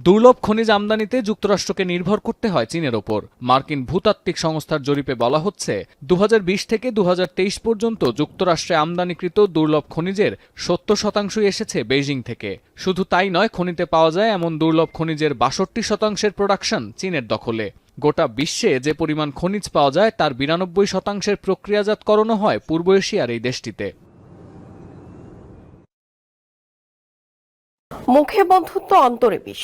দুর্লভ খনিজ আমদানিতে যুক্তরাষ্ট্রকে নির্ভর করতে হয় চীনের ওপর। মার্কিন ভূতাত্ত্বিক সংস্থার জরিপে বলা হচ্ছে ২০২০ থেকে ২০২৩ পর্যন্ত যুক্তরাষ্ট্রে আমদানিকৃত দুর্লভ খনিজের ৭০% এসেছে বেইজিং থেকে। শুধু তাই নয়, খনিতে পাওয়া যায় এমন দুর্লভ খনিজের ৬২% প্রোডাকশন চীনের দখলে। গোটা বিশ্বে যে পরিমাণ খনিজ পাওয়া যায় তার ৯২% প্রক্রিয়াজাতকরণও হয় পূর্ব এশিয়ার এই দেশটিতে। মুখে বন্ধুত্ব অন্তরে বিষ,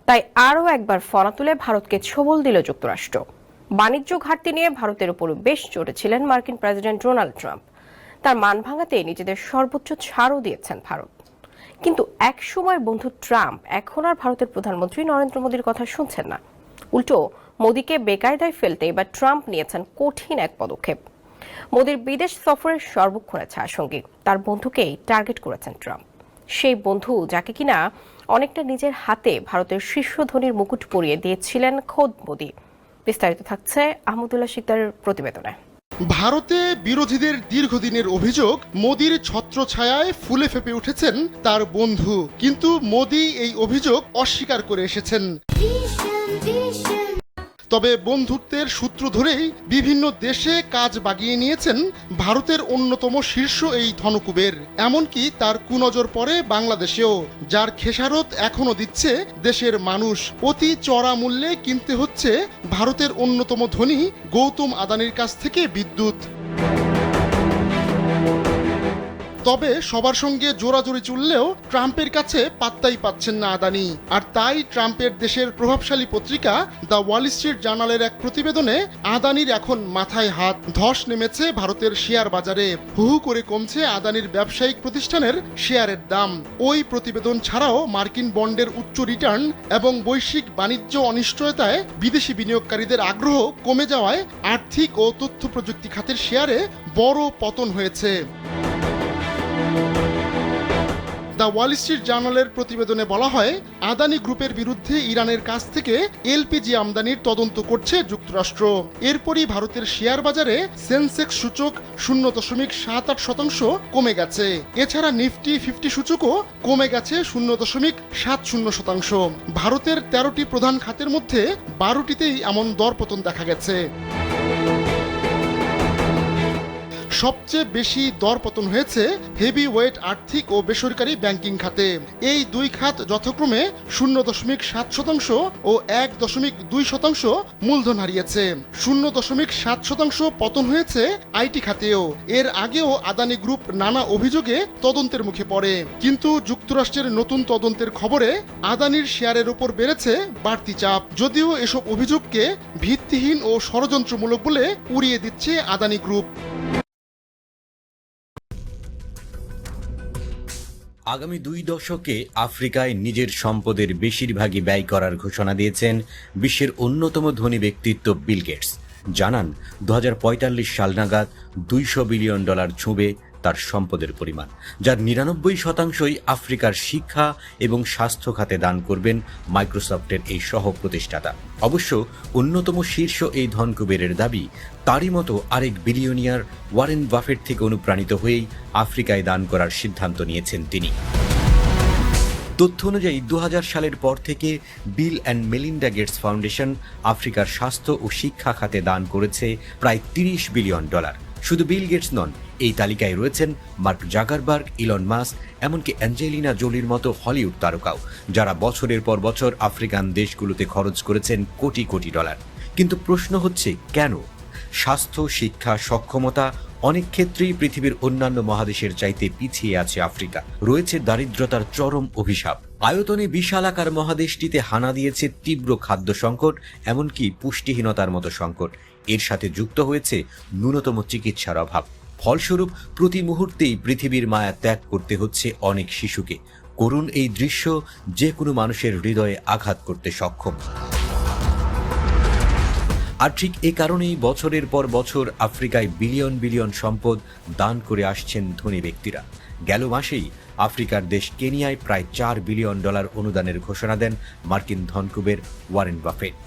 তাই আরও একবার ফনা তুলে ভারতকে ছোবল দিল যুক্তরাষ্ট্র। বাণিজ্য ঘাটতি নিয়ে ভারতের উপর বেশ চড়েছিলেন মার্কিন প্রেসিডেন্ট ডোনাল্ড ট্রাম্প। তার মান ভাঙাতে নিজেদের সর্বোচ্চ ছাড়ও দিয়েছেন ভারত। কিন্তু এক সময় বন্ধু ট্রাম্প এখন আর ভারতের প্রধানমন্ত্রী নরেন্দ্র মোদীর কথা শুনছেন না। উল্টো মোদীকে বেকায়দায় ফেলতে এবার ট্রাম্প নিয়েছেন কঠিন এক পদক্ষেপ। মোদীর বিদেশ সফরের সর্বক্ষণের ছায়াসঙ্গী তার বন্ধুকেই টার্গেট করেছেন ট্রাম্প। সেই বন্ধু যাকে কিনা অনেকটা নিজের হাতে ভারতের শীর্ষ ধনীর মুকুট পরিয়ে দিয়েছিলেন খোদ মোদী। বিস্তারিত থাকছে আহমদুল্লাহ শিকদারের প্রতিবেদনে। ভারতে বিরোধীদের দীর্ঘদিনের অভিযোগ, মোদীর ছত্রছায়ায় ফুলে ফেপে উঠেছেন তার বন্ধু। কিন্তু মোদী এই অভিযোগ অস্বীকার করে এসেছেন। তবে বন্ধুত্বের সূত্র ধরেই বিভিন্ন দেশে কাজ বাগিয়ে নিয়েছেন ভারতের অন্যতম শীর্ষ এই ধনকুবের। এমনকি তার কুনজর পড়ে বাংলাদেশেও, যার খেসারত এখনো দিচ্ছে দেশের মানুষ। অতি চড়া মূল্যে কিনতে হচ্ছে ভারতের অন্যতম ধনী গৌতম আদানির কাছ থেকে বিদ্যুৎ। তবে সবার সঙ্গে জোরাজুরি চললেও ট্রাম্পের কাছে পাত্তাই পাচ্ছেন না আদানি। আর তাই ট্রাম্পের দেশের প্রভাবশালী পত্রিকা দ্য ওয়াল স্ট্রিট জার্নালের এক প্রতিবেদনে আদানির এখন মাথায় হাত। ধস নেমেছে ভারতের শেয়ার বাজারে, হু হু করে কমছে আদানির ব্যবসায়িক প্রতিষ্ঠানের শেয়ারের দাম। ওই প্রতিবেদন ছাড়াও মার্কিন বন্ডের উচ্চ রিটার্ন এবং বৈশ্বিক বাণিজ্য অনিশ্চয়তায় বিদেশি বিনিয়োগকারীদের আগ্রহ কমে যাওয়ায় আর্থিক ও তথ্য প্রযুক্তি খাতের শেয়ারে বড় পতন হয়েছে। দ্য ওয়াল স্ট্রিট জার্নালের প্রতিবেদনে বলা হয়, আদানি গ্রুপের বিরুদ্ধে ইরানের কাছ থেকে এলপিজি আমদানির তদন্ত করছে যুক্তরাষ্ট্র। এরপরই ভারতের শেয়ার বাজারে সেন্সেক্স সূচক 0.78% কমে গেছে। এছাড়া নিফটি 50 সূচকও কমে গেছে 0.70%। ভারতের 13টি প্রধান খাতের মধ্যে 12টিতেই এমন দরপতন দেখা গেছে। সবচেয়ে বেশি দরপতন হয়েছে হেভি ওয়েট আর্থিক ও বেসরকারি ব্যাংকিং খাতে। এই দুই খাত যথাক্রমে 0.7% ও 1.2% মূলধন হারিয়েছে। 0.7% পতন হয়েছে আইটি খাতেও। এর আগেও আদানি গ্রুপ নানা অভিযোগে তদন্তের মুখে পড়ে। কিন্তু যুক্তরাষ্ট্রের নতুন তদন্তের খবরে আদানির শেয়ারের উপর বেড়েছে বাড়তি চাপ। যদিও এসব অভিযোগকে ভিত্তিহীন ও ষড়যন্ত্রমূলক বলে উড়িয়ে দিচ্ছে আদানি গ্রুপ। আগামী 2 দশকে আফ্রিকায় নিজের সম্পদের বেশিরভাগই ব্যয় করার ঘোষণা দিয়েছেন বিশ্বের অন্যতম ধনী ব্যক্তিত্ব বিল গেটস। জানান 2045 সাল নাগাদ $200 বিলিয়ন ছুঁবে তার সম্পদের পরিমাণ, যার 99%ই আফ্রিকার শিক্ষা এবং স্বাস্থ্য খাতে দান করবেন মাইক্রোসফটের এই সহ প্রতিষ্ঠাতা। অবশ্য অন্যতম শীর্ষ এই ধনকুবেরের দাবি, তারই মতো আরেক বিলিয়নিয়ার ওয়ারেন বাফেট থেকে অনুপ্রাণিত হয়েই আফ্রিকায় দান করার সিদ্ধান্ত নিয়েছেন তিনি। তথ্য অনুযায়ী 2000 সালের পর থেকে Bill and Melinda Gates foundation আফ্রিকার স্বাস্থ্য ও শিক্ষা খাতে দান করেছে প্রায় $30 বিলিয়ন। শুধু বিল গেটস নন, এই তালিকায় রয়েছেন মার্ক জাকারবার্গ, ইলন মাস্ক, এমনকি অ্যাঞ্জেলিনা জোলির মতো হলিউড তারকাও, যারা বছরের পর বছর আফ্রিকান দেশগুলোতে খরচ করেছেন কোটি কোটি ডলার। কিন্তু প্রশ্ন হচ্ছে, কেন? স্বাস্থ্য, শিক্ষা, সক্ষমতা অনেক ক্ষেত্রেই পৃথিবীর অন্যান্য মহাদেশের চাইতে পিছিয়ে আছে আফ্রিকা। রয়েছে দারিদ্রতার চরম অভিশাপ। আয়তনে বিশালাকার মহাদেশটিতে হানা দিয়েছে তীব্র খাদ্য সংকট, এমনকি পুষ্টিহীনতার মতো সংকট। এর সাথে যুক্ত হয়েছে ন্যূনতম চিকিৎসার অভাব। ফলস্বরূপ প্রতি মুহূর্তেই পৃথিবীর মায়া ত্যাগ করতে হচ্ছে অনেক শিশুকে। করুণ এই দৃশ্য যে কোনো মানুষের হৃদয়ে আঘাত করতে সক্ষম। আর ঠিক এ কারণেই বছরের পর বছর আফ্রিকায় বিলিয়ন বিলিয়ন সম্পদ দান করে আসছেন ধনী ব্যক্তিরা। গেল মাসেই আফ্রিকার দেশ কেনিয়ায় প্রায় $4 বিলিয়ন অনুদানের ঘোষণা দেন মার্কিন ধনকুবের ওয়ারেন বাফেট,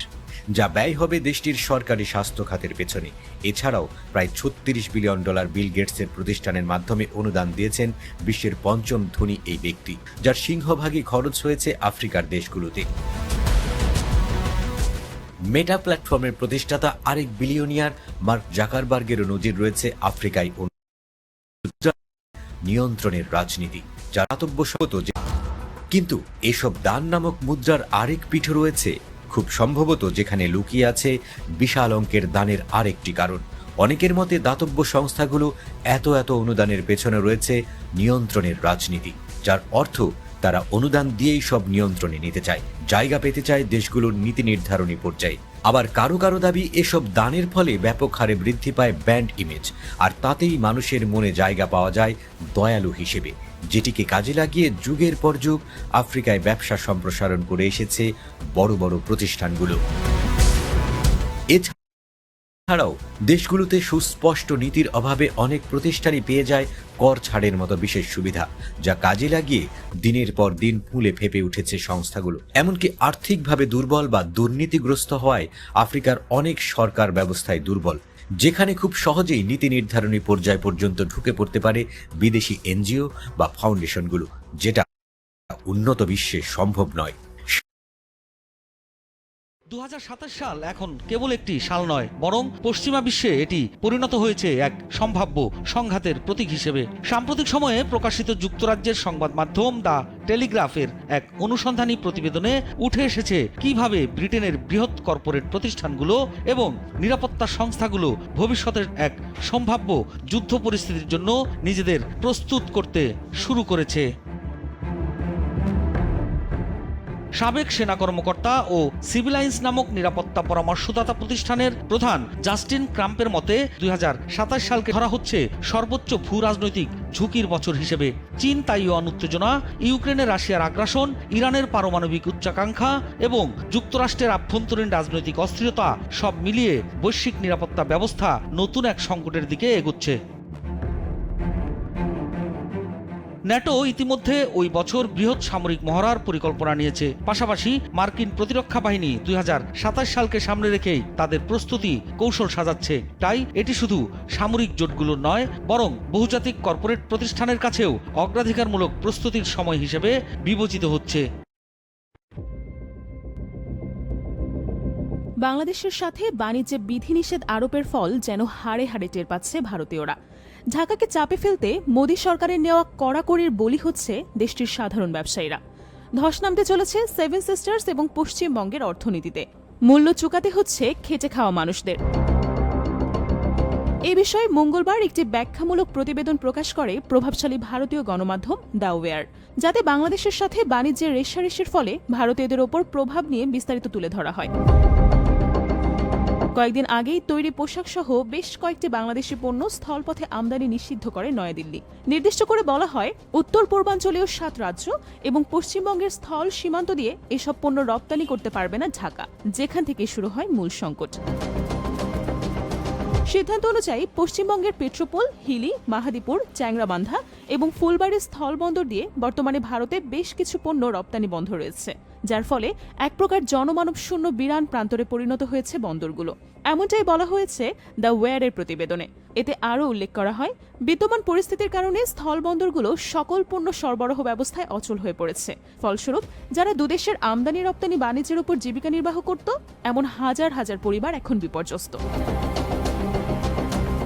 যা ব্যয় হবে দেশটির সরকারি স্বাস্থ্য খাতের পেছনে। এছাড়াও প্রায় $36 বিলিয়ন বিল গেটসের প্রতিষ্ঠানের মাধ্যমে অনুদান দিয়েছেন বিশ্বের 5ম ধনী এই ব্যক্তি, যার সিংহভাগই খরচ হয়েছে আফ্রিকার দেশগুলোতে। মেটা প্ল্যাটফর্মের প্রতিষ্ঠাতা আরেক বিলিয়নিয়ার মার্ক জাকারবার্গেরও নজির রয়েছে আফ্রিকায় নিয়ন্ত্রণের রাজনীতি, যা দাতব্যসম্মত। কিন্তু এসব দান নামক মুদ্রার আরেক পিঠ রয়েছে, খুব সম্ভবত যেখানে লুকিয়ে আছে বিশাল অঙ্কের দানের আরেকটি কারণ। অনেকের মতে দাতব্য সংস্থাগুলো এত অনুদানের পেছনে রয়েছে নিয়ন্ত্রণের রাজনীতি, যার অর্থ তারা অনুদান দিয়েই সব নিয়ন্ত্রণে নিতে চায়, জায়গা পেতে চায় দেশগুলোর নীতি নির্ধারণী পর্যায়ে। আবার কারো কারো দাবি এসব দানের ফলে ব্যাপক হারে বৃদ্ধি পায় ব্র্যান্ড ইমেজ, আর তাতেই মানুষের মনে জায়গা পাওয়া যায় দয়ালু হিসেবে, যেটিকে কাজে লাগিয়ে যুগের পর যুগ আফ্রিকায় ব্যবসা সম্প্রসারণ করে এসেছে বড় বড় প্রতিষ্ঠানগুলো। এছাড়াও দেশগুলোতে সুস্পষ্ট নীতির অভাবে অনেক প্রতিষ্ঠানই পেয়ে যায় কর ছাড়ের মতো বিশেষ সুবিধা, যা কাজে লাগিয়ে দিনের পর দিন ফুলে ফেপে উঠেছে সংস্থাগুলো। এমনকি আর্থিকভাবে দুর্বল বা দুর্নীতিগ্রস্ত হওয়ায় আফ্রিকার অনেক সরকার ব্যবস্থায় দুর্বল, যেখানে খুব সহজেই নীতি নির্ধারণী পর্যায় পর্যন্ত ঢুকে পড়তে পারে বিদেশি এনজিও বা ফাউন্ডেশনগুলো, যেটা উন্নত বিশ্বে সম্ভব নয়। 2027 সাল এখন কেবল একটি সাল নয়, বরং পশ্চিমা বিশ্বে এটি পরিণত হয়েছে এক সম্ভাব্য সংঘাতের প্রতীক হিসেবে। সাম্প্রতিক সময়ে প্রকাশিত যুক্তরাজ্যের সংবাদ মাধ্যম দ্য টেলিগ্রাফের এক অনুসন্ধানী প্রতিবেদনে উঠে এসেছে কিভাবে ব্রিটেনের বৃহৎ কর্পোরেট প্রতিষ্ঠানগুলো এবং নিরাপত্তা সংস্থাগুলো ভবিষ্যতের এক সম্ভাব্য যুদ্ধ পরিস্থিতির জন্য নিজেদের প্রস্তুত করতে শুরু করেছে। সাবেক সেনা কর্মকর্তা ও সিভিলাইন্স নামক নিরাপত্তা পরামর্শদাতা প্রতিষ্ঠানের প্রধান জাস্টিন ক্রাম্পের মতে 2027 সালকে ধরা হচ্ছে সর্বোচ্চ ভূ রাজনৈতিক ঝুঁকির বছর হিসেবে। চীন তাইওয়ান উত্তেজনা, ইউক্রেনে রাশিয়ার আগ্রাসন, ইরানের পারমাণবিক উচ্চাকাঙ্ক্ষা এবং যুক্তরাষ্ট্রের আভ্যন্তরীণ রাজনৈতিক অস্থিরতা সব মিলিয়ে বৈশ্বিক নিরাপত্তা ব্যবস্থা নতুন এক সংকটের দিকে এগোচ্ছে। ন্যাটো ইতিমধ্যে ওই বছর বৃহৎ সামরিক মহড়ার পরিকল্পনা নিয়েছে। পাশাপাশি মার্কিন প্রতিরক্ষা বাহিনী 2027 সালকে সামনে রেখেই তাদের প্রস্তুতি কৌশল সাজাচ্ছে। তাই এটি শুধু সামরিক জোটগুলোর নয়, বরং বহুজাতিক কর্পোরেট প্রতিষ্ঠানের কাছেও অগ্রাধিকারমূলক প্রস্তুতির সময় হিসেবে বিবেচিত হচ্ছে। বাংলাদেশের সাথে বাণিজ্যে বিধিনিষেধ আরোপের ফল যেন হাড়ে হাড়ে টের পাচ্ছে ভারতীয়রা। ঢাকাকে চাপে ফেলতে মোদী সরকারের নেওয়া কড়াকড়ির বলি হচ্ছে দেশটির সাধারণ ব্যবসায়ীরা। ধস নামতে চলেছে সেভেন সিস্টার্স এবং পশ্চিমবঙ্গের অর্থনীতিতে। মূল্য চুকাতে হচ্ছে খেটে খাওয়া মানুষদের। এ বিষয়ে মঙ্গলবার একটি ব্যাখ্যামূলক প্রতিবেদন প্রকাশ করে প্রভাবশালী ভারতীয় গণমাধ্যম দ্য ওয়্যার, যাতে বাংলাদেশের সাথে বাণিজ্যের রেষারেষির ফলে ভারতীয়দের ওপর প্রভাব নিয়ে বিস্তারিত তুলে ধরা হয়। কয়েকদিন আগেই তৈরি পোশাক সহ বেশ কয়েকটি বাংলাদেশি পণ্য স্থলপথে আমদানি নিষিদ্ধ করে নয়াদিল্লি। নির্দিষ্ট করে বলা হয়, উত্তর পূর্বাঞ্চলীয় 7 রাজ্য এবং পশ্চিমবঙ্গের স্থল সীমান্ত দিয়ে এসব পণ্য রপ্তানি করতে পারবে না ঢাকা, যেখান থেকে শুরু হয় মূল সংকট। সিদ্ধান্ত অনুযায়ী পশ্চিমবঙ্গের পেট্রোপোল, হিলি, মাহাদীপুর, চ্যাংরাবান্ধা এবং ফুলবাড়ির স্থলবন্দর দিয়ে বর্তমানে ভারতে বেশ কিছু পণ্য রপ্তানি বন্ধ রয়েছে, যার ফলে এক প্রকার জনমানব শূন্য বিরান প্রান্তরে পরিণত হয়েছে বন্দরগুলো। এমনটাই বলা হয়েছে দ্য ওয়্যারের প্রতিবেদনে। এতে আরও উল্লেখ করা হয়, বিদ্যমান পরিস্থিতির কারণে স্থলবন্দরগুলো সকল পণ্য সরবরাহ ব্যবস্থায় অচল হয়ে পড়েছে। ফলস্বরূপ যারা দুদেশের আমদানি রপ্তানি বাণিজ্যের উপর জীবিকা নির্বাহ করত, এমন হাজার হাজার পরিবার এখন বিপর্যস্ত।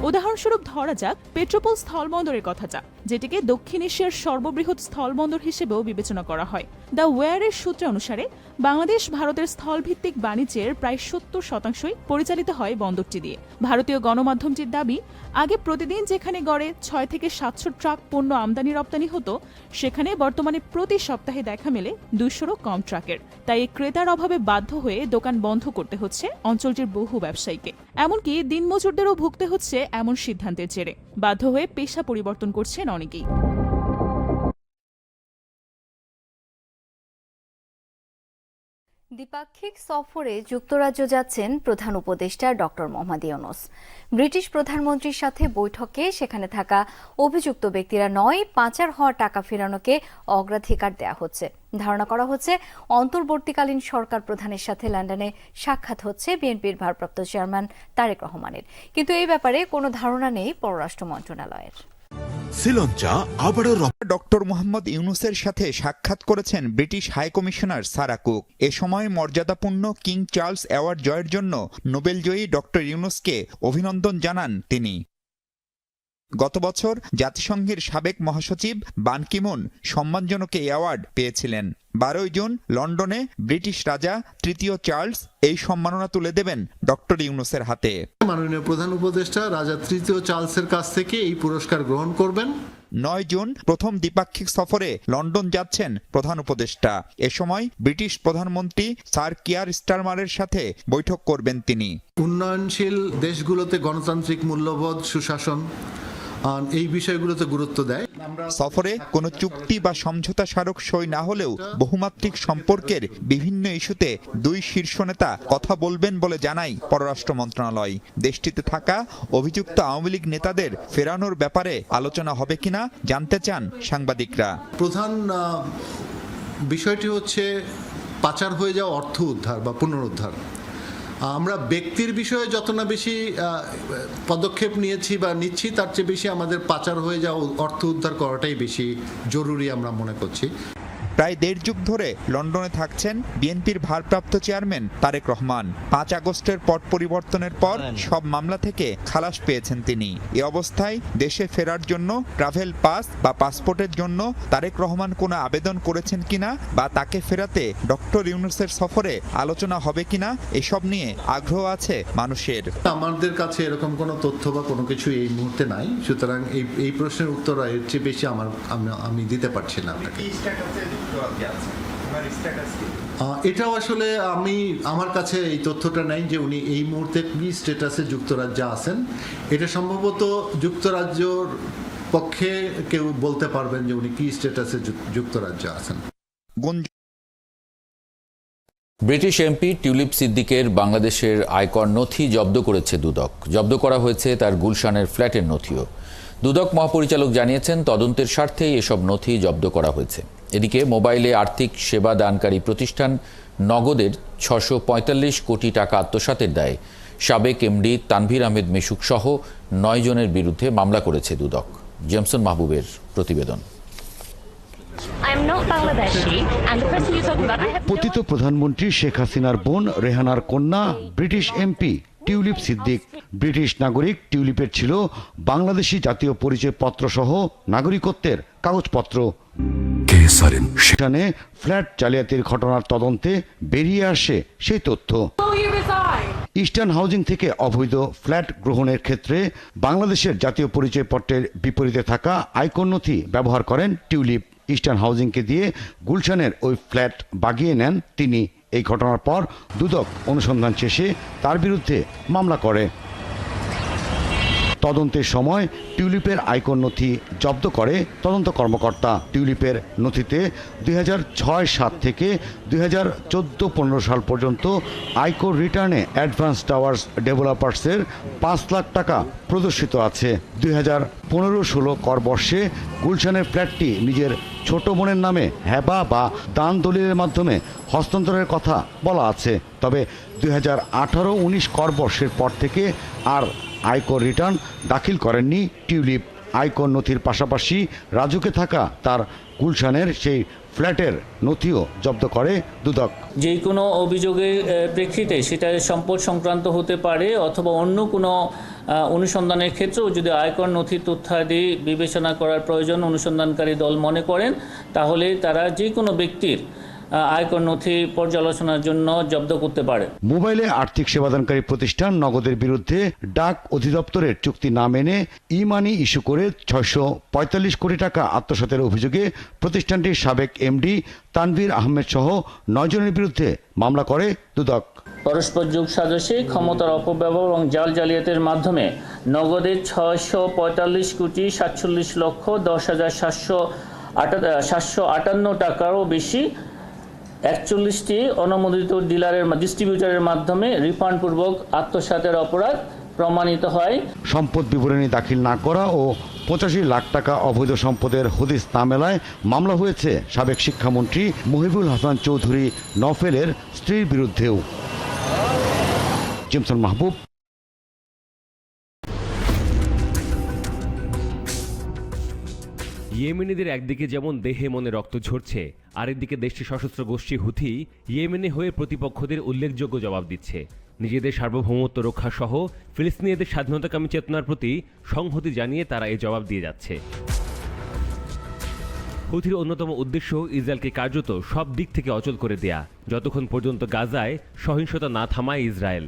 উদাহরণস্বরূপ ধরা যাক পেট্রোপোল স্থলবন্দরের কথাটা, যেটিকে দক্ষিণ এশিয়ার সর্ববৃহৎ স্থলবন্দর হিসেবেও বিবেচনা করা হয়। দ্য ওয়্যারের সূত্র অনুসারে বাংলাদেশ ভারতের স্থলভিত্তিক বাণিজ্যের প্রায় 70% পরিচালিত হয় বন্দরটি দিয়ে। ভারতীয় গণমাধ্যমটির দাবি, আগে প্রতিদিন যেখানে গড়ে 6 থেকে 700 ট্রাক পণ্য আমদানি রপ্তানি হতো, সেখানে বর্তমানে প্রতি সপ্তাহে দেখা মেলে 200-রও কম ট্রাকের। তাই ক্রেতার অভাবে বাধ্য হয়ে দোকান বন্ধ করতে হচ্ছে অঞ্চলটির বহু ব্যবসায়ীকে। এমনকি দিনমজুরদেরও ভুগতে হচ্ছে এমন সিদ্ধান্তের জেরে। বাধ্য হয়ে পেশা পরিবর্তন করছেন অনেকেই। দ্বিপাক্ষিক সফরে যুক্তরাজ্য যাচ্ছেন প্রধান উপদেষ্টা ডক্টর মোহাম্মদ ইউনূস। ব্রিটিশ প্রধানমন্ত্রীর সাথে বৈঠকে সেখানে থাকা অভিযুক্ত ব্যক্তিরা নয়, পাচার হওয়া টাকা ফেরানোকে অগ্রাধিকার দেওয়া হচ্ছে। ধারণা করা হচ্ছে অন্তর্বর্তীকালীন সরকার প্রধানের সাথে লন্ডনে সাক্ষাৎ হচ্ছে বিএনপির ভারপ্রাপ্ত চেয়ারম্যান তারেক রহমানের, কিন্তু এই ব্যাপারে কোনো ধারণা নেই পররাষ্ট্র মন্ত্রণালয়ের। শ্রীলঙ্কা আবারও ডক্টর মোহাম্মদ ইউনুসের সাথে সাক্ষাৎ করেছেন British high commissioner Sarah Cooke. এ সময় মর্যাদাপূর্ণ কিং চার্লস অ্যাওয়ার্ড জয়ের জন্য নোবেলজয়ী ডক্টর ইউনুসকে অভিনন্দন জানান তিনি। গত বছর জাতিসংঘের সাবেক মহাসচিব বান কি মুন সম্মানজনক এই অ্যাওয়ার্ড পেয়েছিলেন। 12 জুন লন্ডনে ব্রিটিশ রাজা তৃতীয় চার্লস এই সম্মাননা তুলে দেবেন ডক্টর ইউনুসের হাতে। মাননীয় প্রধান উপদেষ্টা রাজা তৃতীয় চার্লসের কাছ থেকে এই পুরস্কার গ্রহণ করবেন। 9 জুন প্রথম দ্বিপাক্ষিক সফরে লন্ডন যাচ্ছেন প্রধান উপদেষ্টা। এ সময় ব্রিটিশ প্রধানমন্ত্রী স্যার কিয়ার স্টারমারের সাথে বৈঠক করবেন তিনি। উন্নয়নশীল দেশগুলোতে গণতান্ত্রিক মূল্যবোধ, সুশাসন এই বিষয়গুলোতে গুরুত্ব দেয়। সফরে কোনো চুক্তি বা সমঝোতা স্মারক সই না হলেও বহুমাত্রিক সম্পর্কের বিভিন্ন ইস্যুতে দুই শীর্ষ নেতা কথা বলবেন বলে জানায় পররাষ্ট্র মন্ত্রণালয়। দেশটিতে থাকা অভিযুক্ত আওয়ামী লীগ নেতাদের ফেরানোর ব্যাপারে আলোচনা হবে কিনা জানতে চান সাংবাদিকরা। প্রধান বিষয়টি হচ্ছে পাচার হয়ে যাওয়া অর্থ উদ্ধার বা পুনরুদ্ধার। আমরা ব্যক্তির বিষয়ে যত না বেশি পদক্ষেপ নিয়েছি বা নিচ্ছি, তার চেয়ে বেশি আমাদের পাচার হয়ে যাওয়া অর্থ উদ্ধার করাটাই বেশি জরুরি আমরা মনে করছি। প্রায় 1.5 যুগ ধরে লন্ডনে থাকছেন বিএনপির ভারপ্রাপ্ত চেয়ারম্যান তারেক রহমান। 5 আগস্টের পট পরিবর্তনের পর সব মামলা থেকে খালাস পেয়েছেন তিনি। এই অবস্থায় দেশে ফেরার জন্য ট্রাভেল পাস বা পাসপোর্টের জন্য তারেক রহমান কোনো আবেদন করেছেন কিনা বা তাকে ফেরাতে ডক্টর ইউনুসের সফরে আলোচনা হবে কিনা এসব নিয়ে আগ্রহ আছে মানুষের। আমাদের কাছে এরকম কোনো তথ্য বা কোনো কিছু এই মুহূর্তে নাই, সুতরাং এই প্রশ্নের উত্তর এর চেয়ে বেশি আমি দিতে পারছি না আপনাকে। এটাও আসলে আমার কাছে এই তথ্যটা নাই যে উনি এই মুহূর্তে কি স্ট্যাটাসে যুক্তরাজ্যে আছেন। এটা সম্ভবত যুক্তরাজ্যর পক্ষে কেউ বলতে পারবেন যে উনি কি স্ট্যাটাসে যুক্তরাজ্যে আছেন। ব্রিটিশ এমপি টিউলিপ সিদ্দিকের বাংলাদেশের আয়কর নথি জব্দ করেছে দুদক। জব্দ করা হয়েছে তার গুলশানের ফ্ল্যাটের নথিও। দুদক মহাপরিচালক জানিয়েছেন, তদন্তের স্বার্থেই এসব নথি জব্দ করা হয়েছে। এদিকে মোবাইলে আর্থিক সেবা দানকারী প্রতিষ্ঠান নগদের 645 কোটি টাকা আত্মসাতের দায়ে সাবেক এমডি তানভীর আহমেদ মিশুক সহ 9 জনের বিরুদ্ধে মামলা করেছে দুদক। জেমসন মাহবুবের প্রতিবেদন। পতিত প্রধানমন্ত্রী শেখ হাসিনার বোন রেহানার কন্যা British MP tulip Siddique British নাগরিক। টিউলিপের ছিল বাংলাদেশি জাতীয় পরিচয়পত্র সহ নাগরিকত্বের কাগজপত্র। সেখানে ফ্ল্যাট জালিয়াতির ঘটনার তদন্তে বেরিয়ে আসে সেই তথ্য। ইস্টার্ন হাউজিং থেকে অবৈধ ফ্ল্যাট গ্রহণের ক্ষেত্রে বাংলাদেশের জাতীয় পরিচয়পত্রের বিপরীতে থাকা আয়কর নথি ব্যবহার করেন টিউলিপ। ইস্টার্ন হাউজিংকে দিয়ে গুলশানের ওই ফ্ল্যাট বাগিয়ে নেন তিনি। এই ঘটনার পর দুদক অনুসন্ধান শেষে তার বিরুদ্ধে মামলা করে। তদন্তের সময় টিউলিপের আয়কর নথি জব্দ করে তদন্ত কর্মকর্তা। টিউলিপের নথিতে 2006-07 থেকে 2014-15 সাল পর্যন্ত আয়কর রিটার্নে অ্যাডভান্স টাওয়ার্স ডেভেলপার্সের 5 লাখ টাকা প্রদর্শিত আছে। 2015-16 কর বর্ষে গুলশানের ফ্ল্যাটটি নিজের ছোট বোনের নামে হেবা বা দান দলিলের মাধ্যমে হস্তান্তরের কথা বলা আছে। তবে 2018-19 কর বর্ষের পর থেকে আর আয়কর রিটার্ন দাখিল করেননি টিউলিপ। আয়কর নথির পাশাপাশি রাজুকে থাকা তার গুলশানের সেই ফ্ল্যাটের নথিও জব্দ করে দুদক। যে কোনো অভিযোগের প্রেক্ষিতে সেটা সম্পদ সংক্রান্ত হতে পারে অথবা অন্য কোনো অনুসন্ধানের ক্ষেত্রেও যদি আয়কর নথির তথ্যাদি বিবেচনা করার প্রয়োজন অনুসন্ধানকারী দল মনে করেন, তাহলে তারা যে কোনো ব্যক্তির আয়কর নথি পর্যালোচনার জন্য জব্দ করতে পারে। মোবাইলে আর্থিক সেবাদানকারী প্রতিষ্ঠান নগদের বিরুদ্ধে ডাক অধিদপ্তরের চুক্তি না মেনে ই মানি ইস্যু করে 645 কোটি টাকা আত্মসাতের অভিযোগে প্রতিষ্ঠানটির সাবেক এমডি তানভীর আহমেদ সহ 9 জনের বিরুদ্ধে মামলা করে দুদক। পরস্পর যোগ সাজসে ক্ষমতার অপব্যবহার এবং জাল জালিয়াতের মাধ্যমে নগদের 645 কোটি 47 লক্ষ 10,758 টাকারও বেশি 41টি অনুমোদিত ডিস্ট্রিবিউটরের মাধ্যমে রিফান্ডপূর্বক আত্মসাতের অপরাধ প্রমাণিত হয়। সম্পদ বিবরণী দাখিল না করা ও 85 লাখ টাকা অবৈধ সম্পদের হদিস না মেলায় মামলা হয়েছে সাবেক শিক্ষামন্ত্রী মহিবুল হাসান চৌধুরী নফেলের স্ত্রীর বিরুদ্ধেও। জেমসন মাহবুব। ইয়েমেনিদের একদিকে যেমন দেহে মনে রক্ত ঝরছে, আরেকদিকে দেশটির সশস্ত্র গোষ্ঠী হুথি ইয়েমেনে হয়ে প্রতিপক্ষদের উল্লেখযোগ্য জবাব দিচ্ছে। নিজেদের সার্বভৌমত্ব রক্ষা সহ ফিলিস্তিনিদের স্বাধীনতাকামী চেতনার প্রতি সংহতি জানিয়ে তারা এই জবাব দিয়ে যাচ্ছে। হুথির অন্যতম উদ্দেশ্য ইসরায়েলকে কার্যত সব দিক থেকে অচল করে দেয়া, যতক্ষণ পর্যন্ত গাজায় সহিংসতা না থামায় ইসরায়েল।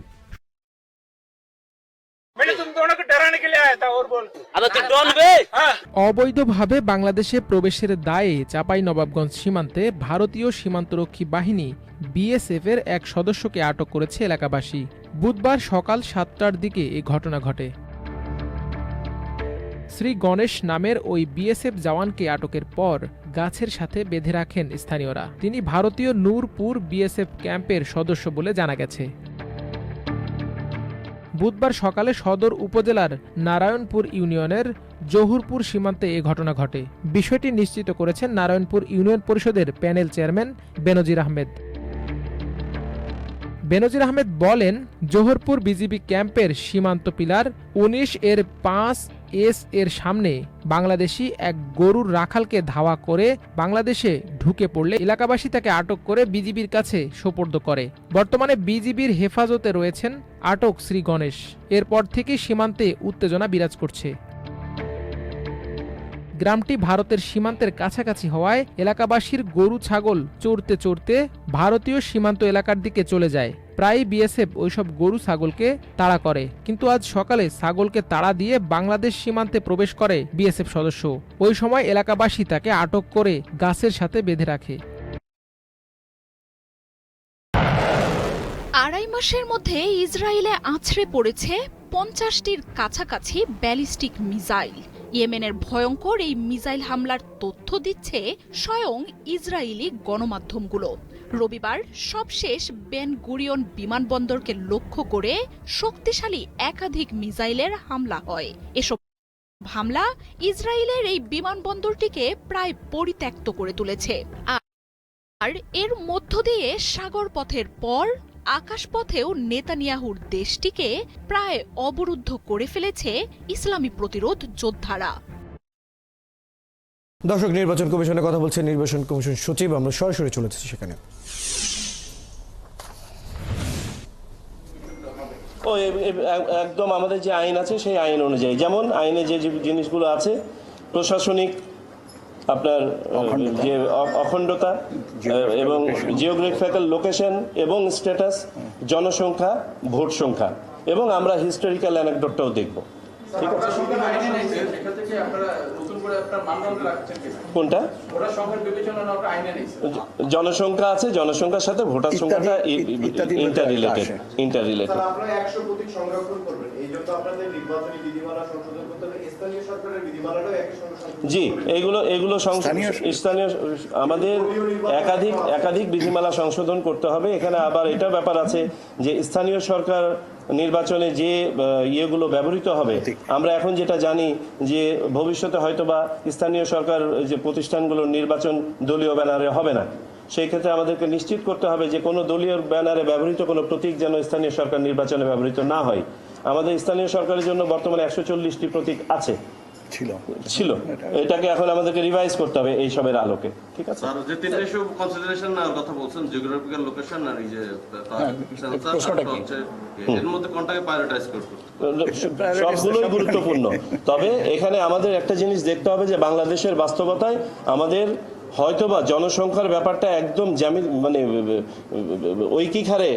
অবৈধভাবে বাংলাদেশে প্রবেশের দায়ে চাঁপাইনবাবগঞ্জ সীমান্তে ভারতীয় সীমান্তরক্ষী বাহিনী বিএসএফ এর এক সদস্যকে আটক করেছে এলাকাবাসী। বুধবার সকাল 7টার দিকে এই ঘটনা ঘটে। শ্রী গণেশ নামের ওই বিএসএফ জওয়ানকে আটকের পর গাছের সাথে বেঁধে রাখেন স্থানীয়রা। তিনি ভারতীয় নূরপুর বিএসএফ ক্যাম্পের সদস্য বলে জানা গেছে। বুধবার সকালে সদর উপজেলার নারায়ণপুর ইউনিয়নের জহুরপুর সীমান্তে এ ঘটনা ঘটে। বিষয়টি নিশ্চিত করেছেন নারায়ণপুর ইউনিয়ন পরিষদের প্যানেল চেয়ারম্যান বেনজির আহমেদ। বেনজির আহমেদ বলেন, জোহরপুর বিজিবি ক্যাম্পের সীমান্ত পিলার 19 এর 5S এর সামনে বাংলাদেশি এক গরুর রাখালকে ধাওয়া করে বাংলাদেশে ঢুকে পড়লে এলাকাবাসী তাকে আটক করে বিজিবির কাছে সোপর্দ করে। বর্তমানে বিজিবির হেফাজতে রয়েছেন আটক শ্রী গণেশ। এরপর থেকে সীমান্তে উত্তেজনা বিরাজ করছে। গ্রামটি ভারতের সীমান্তের কাছাকাছি হওয়ায় এলাকাবাসীর গরু ছাগল চড়তে চড়তে ভারতীয় সীমান্ত এলাকার দিকে চলে যায়। প্রায় বিএসএফ ওইসব গরু ছাগলকে তাড়া করে, কিন্তু আজ সকালে ছাগলকে তাড়া দিয়ে বাংলাদেশ সীমান্তে প্রবেশ করে বিএসএফ সদস্য। ওই সময় এলাকাবাসী তাকে আটক করে গাছের সাথে বেঁধে রাখে। আড়াই মাসের মধ্যে ইসরায়েলে আছড়ে পড়েছে 50টির কাছাকাছি ব্যালিস্টিক মিসাইল। ইয়েমেনের ভয়ঙ্কর এই মিসাইল হামলার তথ্য দিচ্ছে স্বয়ং ইসরায়েলি গণমাধ্যমগুলো। রবিবার সবশেষ বেন গুরিয়ন বিমানবন্দরকে লক্ষ্য করে শক্তিশালী একাধিক মিসাইলের হামলা হয়। এসব হামলা ইসরায়েলের এই বিমানবন্দরটিকে প্রায় পরিত্যক্ত করে তুলেছে। আর এর মধ্য দিয়ে সাগর পথের পর আকাশপথেও নেতানিয়াহুর দেশটিকে প্রায় অবরুদ্ধ করে ফেলেছে ইসলামী প্রতিরোধ যোদ্ধারা। দর্শক, নির্বাচন কমিশনে কথা বলছেন নির্বাচন কমিশন সচিব। আমরা সরাসরি চলে যাচ্ছি সেখানে। একদম আমাদের যে আইন আছে সেই আইন অনুযায়ী, যেমন আইনে যে জিনিসগুলো আছে, প্রশাসনিক আপনার যে অখণ্ডতা এবং জিওগ্রাফিক্যাল লোকেশন এবং স্ট্যাটাস, জনসংখ্যা, ভোট সংখ্যা, এবং আমরা হিস্টোরিক্যাল অ্যানেকডোটটাও দেখব। ঠিক আছে, কোনটা জনসংখ্যা আছে, জনসংখ্যার সাথে ভোটার সংখ্যাটা ইন্টাররিলেটেড। জি, এগুলো স্থানীয় আমাদের একাধিক বিধিমালা সংশোধন করতে হবে। এখানে আবার এটা ব্যাপার আছে যে স্থানীয় সরকার নির্বাচনে যে ইয়েগুলো ব্যবহৃত হবে, আমরা এখন যেটা জানি যে ভবিষ্যতে হয়তোবা স্থানীয় সরকার যে প্রতিষ্ঠানগুলোর নির্বাচন দলীয় ব্যানারে হবে না। সেই ক্ষেত্রে আমাদেরকে নিশ্চিত করতে হবে যে কোনো দলীয় ব্যানারে ব্যবহৃত কোনো প্রতীক যেন স্থানীয় সরকার নির্বাচনে ব্যবহৃত না হয়। আমাদের স্থানীয় সরকারের জন্য বর্তমানে 140টি প্রতীক আছে, ছিল। এটাকে এখন আমাদেরকে রিভাইজ করতে হবে এই সবের আলোকে। ঠিক আছে, আর যে তিনটা ইস্যু কনসিডারেশন না কথা বলছেন, জিওগ্রাফিক্যাল লোকেশন আর এই যে এর মধ্যে কোনটাকে প্রায়োরিটাইজ করতে? সবগুলোই গুরুত্বপূর্ণ। তবে এখানে আমাদের একটা জিনিস দেখতে হবে যে বাংলাদেশের বাস্তবতায় আমাদের হয়তোবা জনসংখ্যার ব্যাপারটা একদম মানে ঐকিক হারে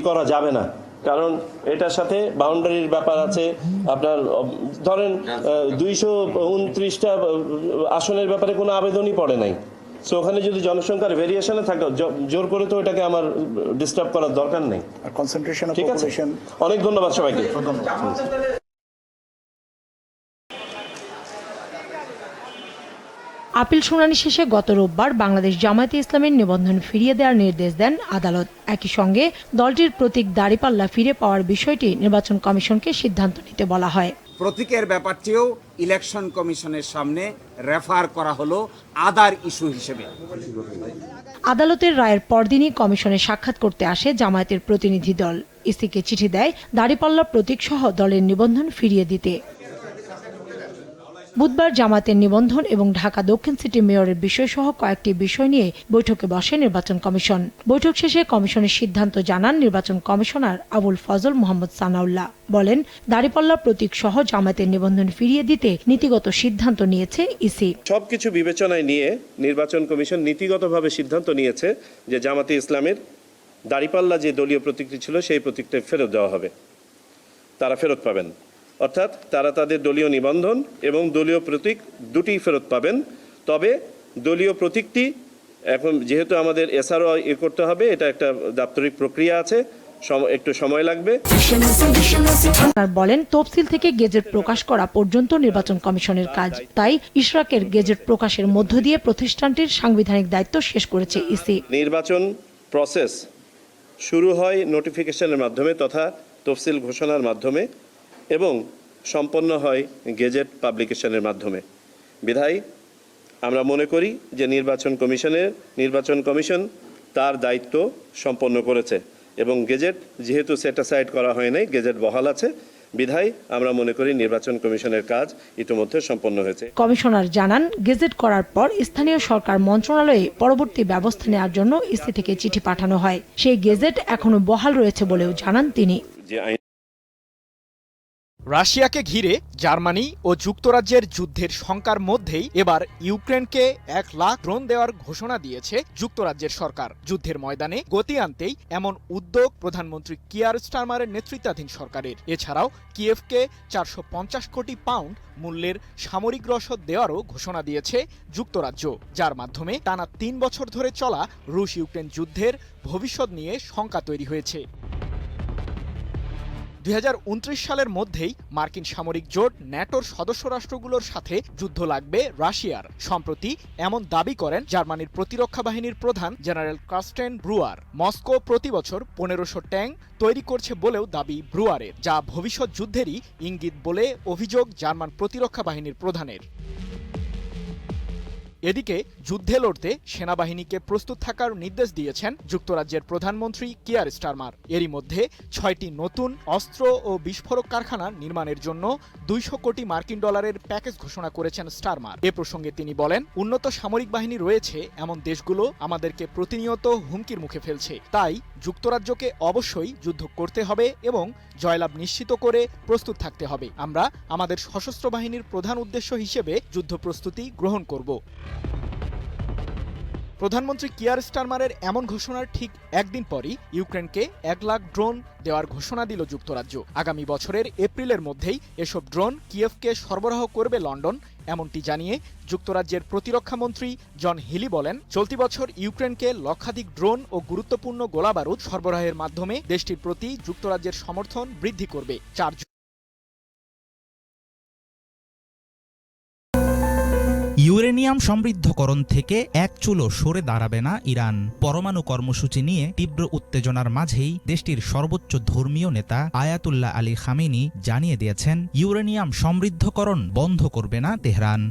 করা যাবে না, কারণ এটার সাথে বাউন্ডারির ব্যাপার আছে। আপনার ধরেন 229টা আসনের ব্যাপারে কোনো আবেদনই পড়ে নাই, সো ওখানে যদি জনসংখ্যার ভেরিয়েশনে থাকে জোর করে তো এটাকে আমার ডিস্টার্ব করার দরকার নেই। ঠিক আছে, অনেক ধন্যবাদ সবাইকে। আপিল শুনানি শেষে গত রোববার বাংলাদেশ জামায়াতে ইসলামের নিবন্ধন ফিরিয়ে দেওয়ার নির্দেশ দেন আদালত। একই সঙ্গে দলটির প্রতীক দাঁড়িপাল্লা ফিরে পাওয়ার বিষয়টি নির্বাচন কমিশনকে সিদ্ধান্ত নিতে বলা হয়। প্রতীকের ব্যাপারটিও ইলেকশন কমিশনের সামনে রেফার করা হলো আদার ইস্যু হিসেবে। আদালতের রায়ের পরদিনই কমিশনে সাক্ষাৎ করতে আসে জামায়াতের প্রতিনিধি দল। ইসিকে চিঠি দেয় দাঁড়িপাল্লা প্রতীক সহ দলের নিবন্ধন ফিরিয়ে দিতে। বুধবার জামাতের নিবন্ধন এবং ঢাকা দক্ষিণ সিটি মেয়রের বিষয় সহ কয়েকটি বিষয় নিয়ে বৈঠকে বসে নির্বাচন কমিশন। বৈঠক শেষে কমিশনের সিদ্ধান্ত জানান নির্বাচন কমিশনার আবুল ফজল মোহাম্মদ সানাউল্লাহ। বলেন, দাঁড়িপাল্লা প্রতীক সহ জামাতের নিবন্ধন ফিরিয়ে দিতে নীতিগত সিদ্ধান্ত নিয়েছে ইসি। সবকিছু বিবেচনায় নিয়ে নির্বাচন কমিশন নীতিগতভাবে সিদ্ধান্ত নিয়েছে যে জামাতে ইসলামের দাঁড়িপাল্লা যে দলীয় প্রতীকটি ছিল সেই প্রতীকটা ফেরত দেওয়া হবে, তারা ফেরত পাবেন। অর্থাৎ তারা তাদের দলীয় নিবন্ধন এবং দলীয় প্রতীক দুটিই ফেরত পাবেন। তবে দলীয় প্রতীকটি এখন যেহেতু আমাদের এসআরও করতে হবে, এটা একটা দাপ্তরিক প্রক্রিয়া আছে, একটু সময় লাগবে। বলেন, তফসিল থেকে গেজেট প্রকাশ করা পর্যন্ত নির্বাচন কমিশনের কাজ, তাই ইশরাকের গেজেট প্রকাশের মধ্য দিয়ে প্রতিষ্ঠানটির সাংবিধানিক দায়িত্ব শেষ করেছে ইসি। নির্বাচন প্রসেস শুরু হয় নোটিফিকেশনের মাধ্যমে তথা তফসিল ঘোষণার মাধ্যমে এবং সম্পন্ন হয় গেজেট পাবলিকেশনের মাধ্যমে। বিধায় আমরা মনে করি যে নির্বাচন কমিশন তার দায়িত্ব সম্পন্ন করেছে এবং গেজেট যেহেতু সেট অ্যাসাইড করা হয় নাই, গেজেট বহাল আছে, বিধায় আমরা মনে করি নির্বাচন কমিশনের কাজ ইতিমধ্যে সম্পন্ন হয়েছে। কমিশনার জানান, গেজেট করার পর স্থানীয় সরকার মন্ত্রণালয়ে পরবর্তী ব্যবস্থা নেওয়ার জন্য ইসি থেকে চিঠি পাঠানো হয়। সেই গেজেট এখনো বহাল রয়েছে বলেও জানান তিনি। রাশিয়াকে ঘিরে জার্মানি ও যুক্তরাজ্যের যুদ্ধের শঙ্কার মধ্যেই এবার ইউক্রেনকে 1 লাখ ড্রোন দেওয়ার ঘোষণা দিয়েছে যুক্তরাজ্যের সরকার। যুদ্ধের ময়দানে গতি আনতেই এমন উদ্যোগ প্রধানমন্ত্রী কিয়ার স্টারমারের নেতৃত্বাধীন সরকারের। এছাড়াও কিয়েভকে 450 কোটি পাউন্ড মূল্যের সামরিক রসদ দেওয়ারও ঘোষণা দিয়েছে যুক্তরাজ্য, যার মাধ্যমে টানা 3 বছর ধরে চলা রুশ ইউক্রেন যুদ্ধের ভবিষ্যৎ নিয়ে শঙ্কা তৈরি হয়েছে। 2029 সালের মধ্যেই মার্কিন সামরিক জোট ন্যাটোর সদস্য রাষ্ট্রগুলোর সাথে যুদ্ধ লাগবে রাশিয়ার। সম্প্রতি এমন দাবি করেন জার্মানির প্রতিরক্ষা বাহিনীর প্রধান জেনারেল কার্স্টেন ব্রুয়ার। মস্কো প্রতি বছর 1500 ট্যাঙ্ক তৈরি করছে বলেও দাবি ব্রুয়ারের, যা ভবিষ্যৎ যুদ্ধেরই ইঙ্গিত বলে অভিযোগ জার্মান প্রতিরক্ষা বাহিনীর প্রধানের। এদিকে যুদ্ধে লড়তে সেনাবাহিনীকে প্রস্তুত থাকার নির্দেশ দিয়েছেন যুক্তরাজ্যের প্রধানমন্ত্রী কিয়ার স্টারমার। এরই মধ্যে 6টি নতুন অস্ত্র ও বিস্ফোরক কারখানা নির্মাণের জন্য 200 কোটি মার্কিন ডলারের প্যাকেজ ঘোষণা করেছেন স্টারমার। এ প্রসঙ্গে তিনি বলেন, উন্নত সামরিক বাহিনী রয়েছে এমন দেশগুলো আমাদেরকে প্রতিনিয়ত হুমকির মুখে ফেলছে, তাই যুক্তরাজ্যকে অবশ্যই যুদ্ধ করতে হবে এবং জয়লাভ নিশ্চিত করে প্রস্তুত থাকতে হবে। আমরা আমাদের সশস্ত্র বাহিনীর প্রধান উদ্দেশ্য হিসেবে যুদ্ধ প্রস্তুতি গ্রহণ করব। প্রধানমন্ত্রী কিয়ার স্টারমারের এমন ঘোষণার ঠিক একদিন পরই ইউক্রেনকে 1 লাখ ড্রোন দেওয়ার ঘোষণা দিল যুক্তরাজ্য। আগামী বছরের এপ্রিলের মধ্যেই এসব ড্রোন কিয়েভকে সরবরাহ করবে লন্ডন, এমনটি জানিয়ে যুক্তরাজ্যের প্রতিরক্ষা মন্ত্রী জন হিলি বলেন, চলতি বছর ইউক্রেনকে লক্ষাধিক ড্রোন ও গুরুত্বপূর্ণ গোলাবারুদ সরবরাহের মাধ্যমে দেশটির প্রতি যুক্তরাজ্যের সমর্থন বৃদ্ধি করবে। ইউরেনিয়াম সমৃদ্ধকরণ থেকে এক চুলও সরে দাঁড়াবে না ইরান। পরমাণু কর্মসূচি নিয়ে তীব্র উত্তেজনার মাঝেই দেশটির সর্বোচ্চ ধর্মীয় নেতা আয়াতুল্লাহ আলী খামেনি জানিয়ে দিয়েছেন, ইউরেনিয়াম সমৃদ্ধকরণ বন্ধ করবে না তেহরান।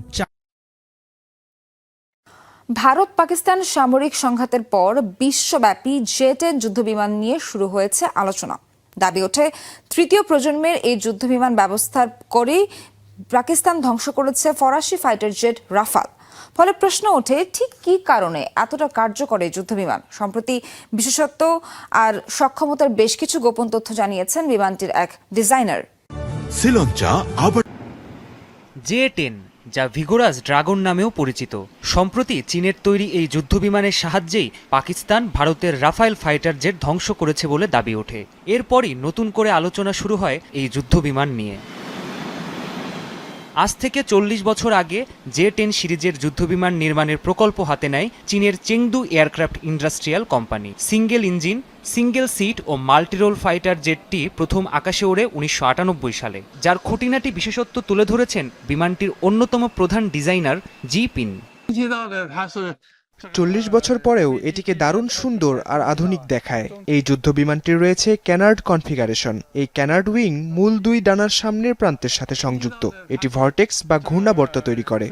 ভারত পাকিস্তান সামরিক সংঘাতের পর বিশ্বব্যাপী জেট যুদ্ধবিমান নিয়ে শুরু হয়েছে আলোচনা। দাবি ওঠে, তৃতীয় প্রজন্মের এই যুদ্ধবিমান ব্যবস্থার করেই পাকিস্তান ধ্বংস করেছে ফরাসি ফাইটার জেট রাফাল। ফলে প্রশ্ন ওঠে, ঠিক কী কারণে এতটা কার্যকর এই যুদ্ধবিমান? সম্প্রতি বিশেষত্ব আর সক্ষমতার বেশ কিছু গোপন তথ্য জানিয়েছেন বিমানটির এক ডিজাইনার। শ্রীলঙ্কা আবার জে-10, যা ভিগোরাস ড্রাগন নামেও পরিচিত, সম্প্রতি চীনের তৈরি এই যুদ্ধবিমানের সাহায্যেই পাকিস্তান ভারতের রাফায়েল ফাইটার জেট ধ্বংস করেছে বলে দাবি ওঠে। এরপরই নতুন করে আলোচনা শুরু হয় এই যুদ্ধবিমান নিয়ে। আজ থেকে 40 বছর আগে জে-10 সিরিজের যুদ্ধবিমান নির্মাণের প্রকল্প হাতে নেয় চীনের Chengdu aircraft industrial company. Single engine, single seat ও মাল্টিরোল ফাইটার জেটটি প্রথম আকাশে ওড়ে 1998 সালে, যার খুঁটিনাটি বিশেষত্ব তুলে ধরেছেন বিমানটির অন্যতম প্রধান ডিজাইনার জি পিন। 40 বছর পরেও এটিকে দারুণ সুন্দর আর আধুনিক দেখায়। এই যুদ্ধ বিমানটির রয়েছে ক্যানার্ড কনফিগারেশন। এই ক্যানার্ড উইং মূল 2 ডানার সামনের প্রান্তের সাথে সংযুক্ত। এটি ভর্টেক্স বা ঘূর্ণাবর্ত তৈরি করে।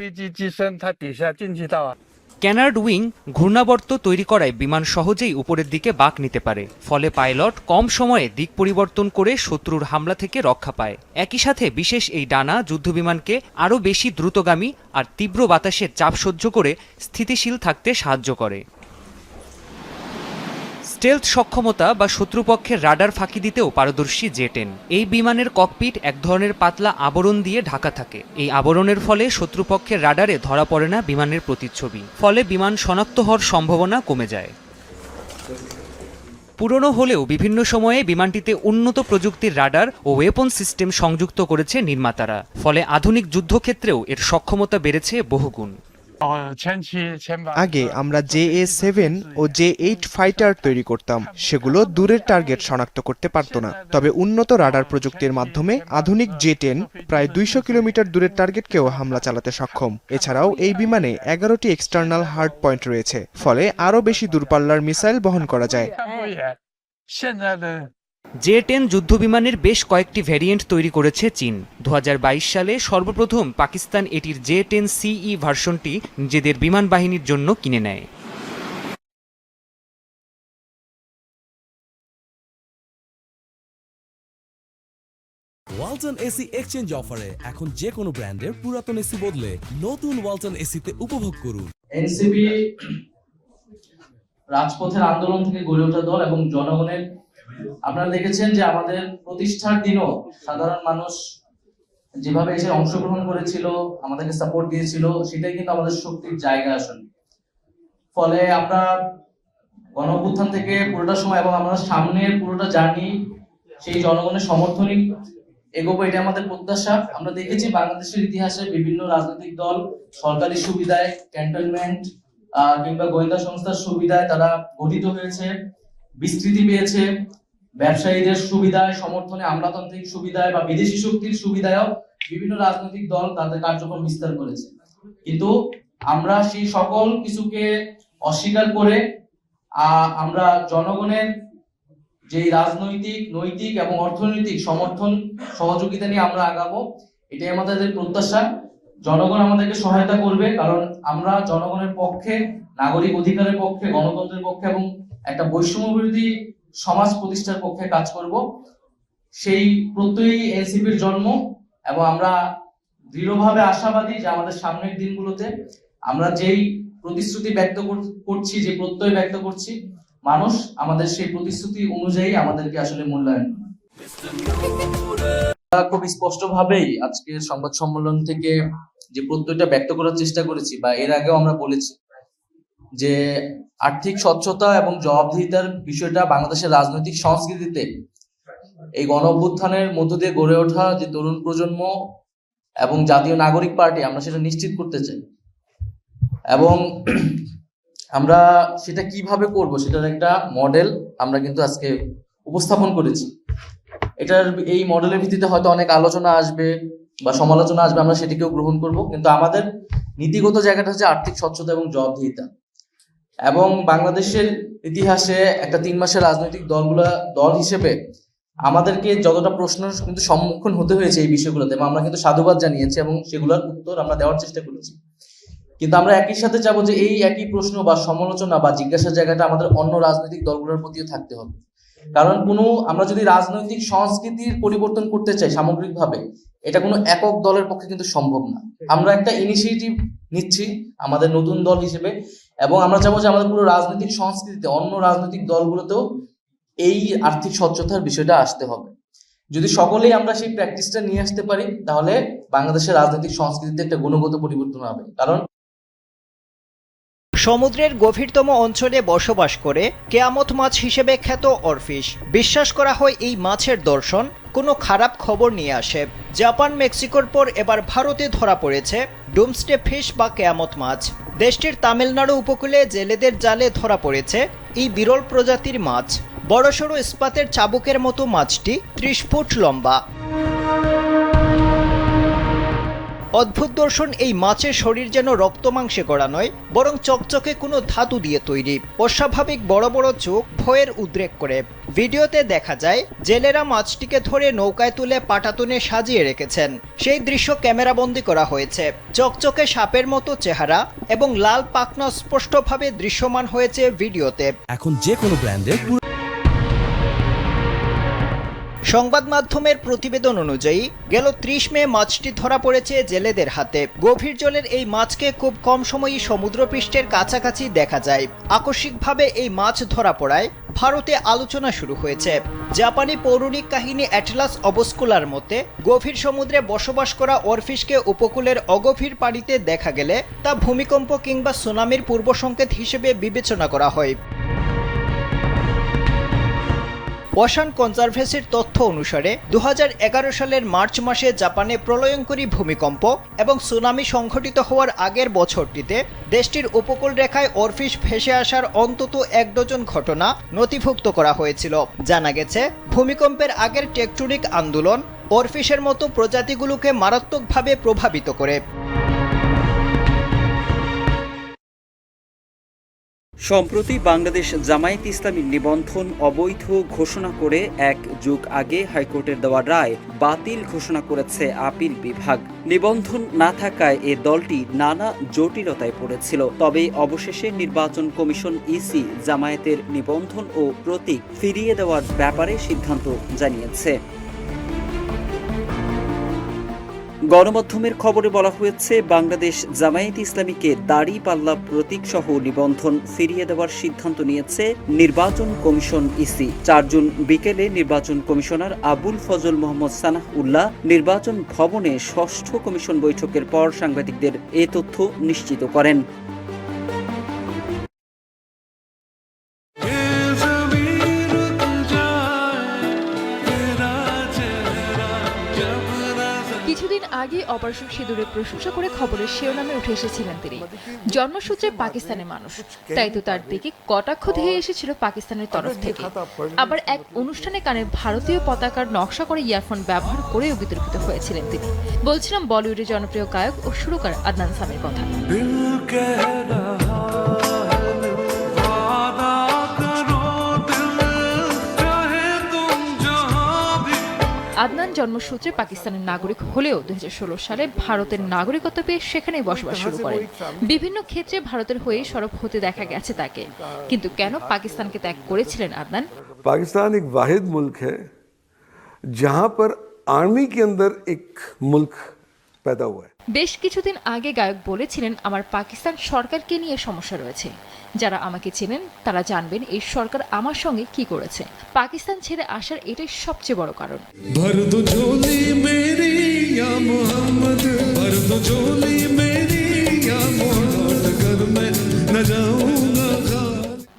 ক্যানার্ড উইং ঘূর্ণাবর্ত তৈরি করায় বিমান সহজেই উপরের দিকে বাঁক নিতে পারে, ফলে পাইলট কম সময়ে দিক পরিবর্তন করে শত্রুর হামলা থেকে রক্ষা পায়। একই সাথে বিশেষ এই ডানা যুদ্ধবিমানকে আরও বেশি দ্রুতগামী আর তীব্র বাতাসের চাপ সহ্য করে স্থিতিশীল থাকতে সাহায্য করে। স্টেলথ সক্ষমতা বা শত্রুপক্ষের রাডার ফাঁকি দিতেও পারদর্শী জে-10। এই বিমানের ককপিট এক ধরনের পাতলা আবরণ দিয়ে ঢাকা থাকে। এই আবরণের ফলে শত্রুপক্ষের রাডারে ধরা পড়ে না বিমানের প্রতিচ্ছবি, ফলে বিমান শনাক্ত হওয়ার সম্ভাবনা কমে যায়। পুরনো হলেও বিভিন্ন সময়ে বিমানটিতে উন্নত প্রযুক্তির রাডার ও ওয়েপন সিস্টেম সংযুক্ত করেছে নির্মাতারা, ফলে আধুনিক যুদ্ধক্ষেত্রেও এর সক্ষমতা বেড়েছে বহুগুণ। আগে আমরা JA-7 ও JA-8 ফাইটার তৈরি করতাম, সেগুলো দূরের টার্গেট শনাক্ত করতে পারত না। তবে উন্নত রাডার প্রযুক্তির মাধ্যমে আধুনিক জে-10 প্রায় 200 কিলোমিটার দূরের টার্গেটকেও হামলা চালাতে সক্ষম। এছাড়াও এই বিমানে 11টি এক্সটার্নাল হার্ড পয়েন্ট রয়েছে, ফলে আরও বেশি দূরপাল্লার মিসাইল বহন করা যায়। জে-10 যুদ্ধবিমানের বেশ কয়েকটি ভ্যারিয়েন্ট তৈরি করেছে চীন। 2022 সালে সর্বপ্রথম পাকিস্তান এটির জে-10CE ভার্সনটি নিজেদের বিমান বাহিনীর জন্য কিনে নেয়। ওয়ালটন এসি এক্সচেঞ্জ অফারে এখন যে কোনো ব্র্যান্ডের পুরাতন এসি বদলে নতুন ওয়ালটন এসিতে উপভোগ করুন। এনসিপি রাজপথের আন্দোলন থেকে গড়ে ওঠা দল এবং জনগণের, আপনারা দেখেছেন যে আমাদের প্রতিষ্ঠার দিনও সাধারণ মানুষ যেভাবে এসে অংশগ্রহণ করেছিল, আমাদেরকে সাপোর্ট দিয়েছিল, সেটাই কিন্তু আমাদের শক্তির জায়গা আসলে। ফলে আমরা গণঅভ্যুত্থান থেকে পুরোটা সময় এবং আমরা সামনের পুরোটা জার্নি সেই জনগণের সমর্থনই এগোবো, এটা আমাদের প্রত্যাশা। আমরা দেখেছি বাংলাদেশের ইতিহাসে বিভিন্ন রাজনৈতিক দল সরকারি সুবিধায়, ক্যান্টনমেন্ট কিংবা গোয়েন্দা সংস্থার সুবিধায় তারা গঠিত হয়েছে, বিস্তৃতি পেয়েছে। ব্যবসায়ীদের সুবিধায়, সমর্থনে, আমলাতান্ত্রিক সুবিধায় বা বিদেশি শক্তির সুবিধায়ও বিভিন্ন রাজনৈতিক দল তাদের কার্যক্রম বিস্তার করেছে। কিন্তু আমরা সেই সকল কিছুকে অস্বীকার করে আমরা জনগণের যে রাজনৈতিক, নৈতিক এবং অর্থনৈতিক সমর্থন সহযোগিতা নিয়ে আমরা আগাবো, এটাই আমাদের প্রত্যাশা। জনগণ আমাদেরকে সহায়তা করবে, কারণ আমরা জনগণের পক্ষে, নাগরিক অধিকারের পক্ষে, গণতন্ত্রের পক্ষে এবং একটা বৈষম্য বিরোধী সমাজ প্রতিষ্ঠার পক্ষে কাজ করব। সেই প্রত্যয়ই এনসিপির জন্ম এবং আমরা দৃঢ়ভাবে আশাবাদী যে আমাদের সামনের দিনগুলোতে আমরা যেই প্রতিশ্রুতি ব্যক্ত করছি, যে প্রত্যয় ব্যক্ত করছি, মানুষ আমাদের সেই প্রতিশ্রুতি অনুযায়ী আমাদেরকে আসলে মূল্যায়ন খুব স্পষ্টভাবেই আজকের সংবাদ সম্মেলন থেকে যে প্রত্যয়টা ব্যক্ত করার চেষ্টা করেছি বা এর আগেও আমরা বলেছি যে আর্থিক স্বচ্ছতা এবং জবাবদিহিতার বিষয়টা বাংলাদেশের রাজনৈতিক সংস্কৃতিতে এই গণঅভ্যুত্থানের মধ্য দিয়ে গড়ে ওঠা যে তরুণ প্রজন্ম এবং জাতীয় নাগরিক পার্টি, আমরা সেটা নিশ্চিত করতে চাই এবং আমরা সেটা কিভাবে করব সেটার একটা মডেল আমরা কিন্তু আজকে উপস্থাপন করেছি। এটার এই মডেলের ভিত্তিতে হয়তো অনেক আলোচনা আসবে বা সমালোচনা আসবে, আমরা সেটিকেও গ্রহণ করব, কিন্তু আমাদের নীতিগত জায়গাটা হচ্ছে আর্থিক স্বচ্ছতা এবং জবাবদিহিতা। এবং বাংলাদেশের ইতিহাসে একটা 3 মাসের রাজনৈতিক দল হিসেবে আমাদেরকে যতটা প্রশ্ন কিন্তু সম্মুখীন হতে হয়েছে এই বিষয়গুলোতে, এবং আমরা কিন্তু সাধুবাদ জানিয়েছি এবং সেগুলোর উত্তর আমরা দেওয়ার চেষ্টা করেছি। কিন্তু আমরা একই সাথে চাবো যে এই একই প্রশ্ন বা সমালোচনা বা জিজ্ঞাসার জায়গাটা আমাদের অন্য রাজনৈতিক দলগুলোর প্রতিও থাকতে হবে। কারণ আমরা যদি রাজনৈতিক সংস্কৃতির পরিবর্তন করতে চাই সামগ্রিকভাবে, এটা কোনো একক দলের পক্ষে কিন্তু সম্ভব না। আমরা একটা ইনিশিয়েটিভ নিচ্ছি আমাদের নতুন দল হিসেবে, এবং আমরা চাবো যে আমাদের পুরো রাজনৈতিক সংস্কৃতিতে অন্য রাজনৈতিক দলগুলোতেও এই আর্থিক স্বচ্ছতার বিষয়টা আসতে হবে। যদি সকলেই আমরা সেই প্র্যাকটিসটা নিয়ে আসতে পারি, তাহলে বাংলাদেশের রাজনৈতিক সংস্কৃতিতে একটা গুণগত পরিবর্তন হবে। কারণ সমুদ্রের গভীরতম অঞ্চলে বসবাস করে কেয়ামত মাছ হিসেবে খ্যাত অরফিশ, বিশ্বাস করা হয় এই মাছের দর্শন কোনো খারাপ খবর নিয়ে আসে। জাপান, মেক্সিকোর পর এবার ভারতে ধরা পড়েছে ডুমসডে ফিশ বা কেয়ামত মাছ। দেশটির তামিলনাড়ু উপকূলে জেলেদের জালে ধরা পড়েছে এই বিরল প্রজাতির মাছ। বড়সড় ইস্পাতের চাবুকের মতো মাছটি 30 ফুট লম্বা। অদ্ভুত দর্শন, এই মাছের শরীর যেন রক্ত মাংসে গড়া নয়, বরং চকচকে কোনো ধাতু দিয়ে তৈরি। অস্বাভাবিক বড় বড় চোখ ভয়ের উদ্রেক করে। ভিডিওতে দেখা যায় জেলেরা মাছটিকে ধরে নৌকায় তুলে পাটাতনে সাজিয়ে রেখেছেন। সেই দৃশ্য ক্যামেরাবন্দি করা হয়েছে। চকচকে সাপের মতো চেহারা এবং লাল পাখনা স্পষ্টভাবে দৃশ্যমান হয়েছে ভিডিওতে। এখন যে কোনো ব্র্যান্ডের সংবাদ মাধ্যমের প্রতিবেদন অনুযায়ী গেল 30 মে মাছটি ধরা পড়েছে জেলেদের হাতে। গভীর জলের এই মাছকে খুব কম সময়ই সমুদ্রপৃষ্ঠের কাছাকাছি দেখা যায়। আকস্মিকভাবে এই মাছ ধরা পড়ায় ভারতে আলোচনা শুরু হয়েছে। জাপানি পৌরাণিক কাহিনী অ্যাটলাস অবস্কুলার মতে গভীর সমুদ্রে বসবাস করা অরফিশকে উপকূলের অগভীর পানিতে দেখা গেলে তা ভূমিকম্প কিংবা সুনামির পূর্বসংকেত হিসেবে বিবেচনা করা হয়। ওশান কনজারভেন্সির তথ্য অনুসারে 2011 সালের মার্চ মাসে জাপানে প্রলয়ঙ্করী ভূমিকম্প এবং সুনামি সংঘটিত হওয়ার আগের বছরটিতে দেশটির উপকূল রেখায় অরফিশ ভেসে আসার অন্তত 1 ডজন ঘটনা নথিভুক্ত করা হয়েছিল। জানা গেছে ভূমিকম্পের আগের টেকটনিক আন্দোলন অরফিশের মতো প্রজাতিগুলোকে মারাত্মকভাবে প্রভাবিত করে। সম্প্রতি বাংলাদেশ জামায়াতে ইসলামীর নিবন্ধন অবৈধ ঘোষণা করে 1 যুগ আগে হাইকোর্টের দেওয়া রায় বাতিল ঘোষণা করেছে আপিল বিভাগ। নিবন্ধন না থাকায় এ দলটি নানা জটিলতায় পড়েছিল। তবে অবশেষে নির্বাচন কমিশন ইসি জামায়াতের নিবন্ধন ও প্রতীক ফিরিয়ে দেওয়ার ব্যাপারে সিদ্ধান্ত জানিয়েছে। গণমাধ্যমের খবরে বলা হয়েছে বাংলাদেশ জামায়াতে ইসলামীকে দাড়িপাল্লা প্রতীক সহ নিবন্ধন ফিরিয়ে দেওয়ার সিদ্ধান্ত নিয়েছে নির্বাচন কমিশন ইসি। 4 জুন বিকেলে নির্বাচন কমিশনার আবুল ফজল মোহাম্মদ সানাহ উল্লাহ নির্বাচন ভবনে 6ষ্ঠ কমিশন বৈঠকের পর সাংবাদিকদের এ তথ্য নিশ্চিত করেন। কিছুদিন আগে অপারেশন সিঁদুরের প্রশংসা করে খবরের শিরোনামে উঠে এসেছিলেন তিনি। জন্মসূত্রে পাকিস্তানের মানুষ, তাই তো তার দিকে কটাক্ষ ধেয়ে এসেছিল পাকিস্তানের তরফ থেকে। আবার এক অনুষ্ঠানে কানে ভারতীয় পতাকার নকশা করে ইয়ারফোন ব্যবহার করেও বিতর্কিত হয়েছিলেন তিনি। বলছিলাম বলিউডের জনপ্রিয় গায়ক ও সুরকার আদনান সামির কথা। আদনান জন্মসূত্রে পাকিস্তানের নাগরিক হলেও 2016 সালে ভারতের নাগরিকত্ব পেয়ে সেখানেই বসবাস শুরু করেন। বিভিন্ন ক্ষেত্রে ভারতের হয়ে সরব হতে দেখা গেছে তাকে। কিন্তু কেন পাকিস্তানকে ত্যাগ করেছিলেন আদনান? पाकिस्तान एक वाहिद मुल्क है जहां पर आर्मी के अंदर एक मुल्क पैदा हुआ है। বেশ কিছুদিন আগে গায়ক বলেছিলেন, আমার পাকিস্তান সরকারকে নিয়ে সমস্যা রয়েছে। যারা আমাকে চেনেন তারা জানবেন এই সরকার আমার সঙ্গে কি করেছে। পাকিস্তান ছেড়ে আসার এটাই সবচেয়ে বড় কারণ।